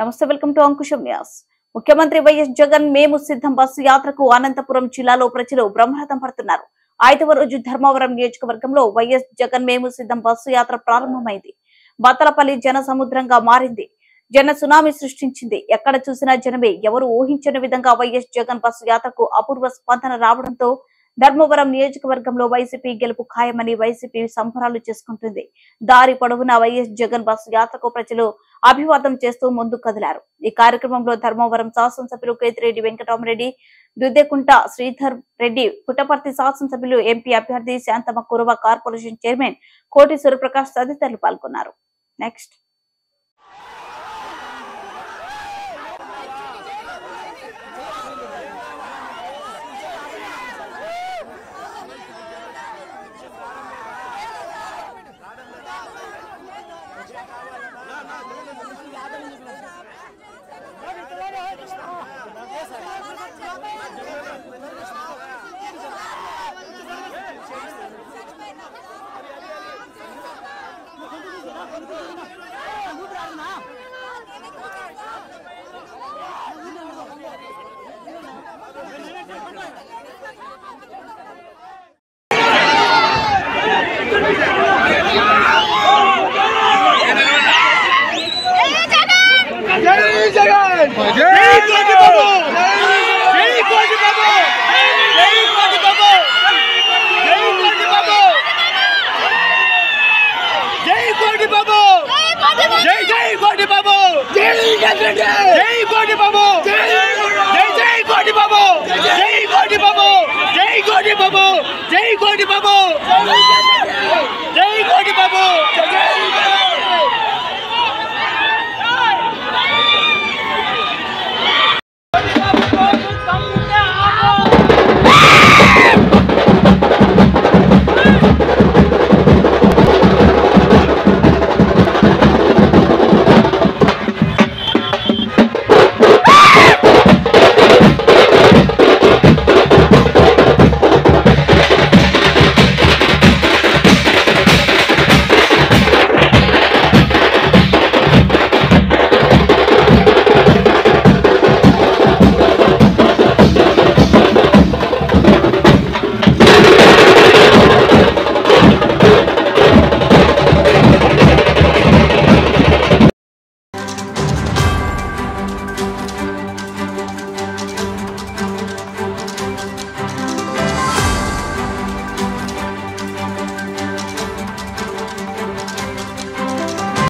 నమస్తే, welcome to Ankusam news. ముఖ్యమంత్రి YS Jagan మేము సిద్ధం బస్సు యాత్రకు అనంతపురం జిల్లాలో ప్రజలు బ్రహ్మరథం పడుతున్నారు. 5వ రోజు ధర్మవరం నియోజకవర్గంలో వైఎస్ జగన్ మేము సిద్ధం బస్సు యాత్ర ప్రారంభమైంది. బత్తలపల్లి జన సముద్రంగా మారింది. జన సునామీ సృష్టించింది. ఎక్కడ చూసినా జనమే. ఎవరు ఊహించని విధంగా వైఎస్ జగన్ బస్సు యాత్రకు అపూర్వ స్పందన రావడంతో ధర్మవరం నియోజకవర్గంలో వైసీపీ గెలుపు ఖాయమని వైసీపీ సంబరాలు చేసుకుంటుంది. దారి పొడవునా వైఎస్ జగన్ బస్సు యాత్రకు ప్రజలు అభివాదం చేస్తూ ముందుకు కదిలారు. ఈ కార్యక్రమంలో ధర్మవరం శాసనసభ్యులు కేతిరెడ్డి వెంకటరామరెడ్డి, దుద్దెకుంట శ్రీధర్ రెడ్డి, పుట్టపర్తి శాసనసభ్యులు ఎంపీ అభ్యర్థి శాంతమ్మ కురవ, కార్పొరేషన్ చైర్మన్ కోటి సూర్యప్రకాష్ తదితరులు పాల్గొన్నారు. నెక్స్ట్ जय कोटी बाबू।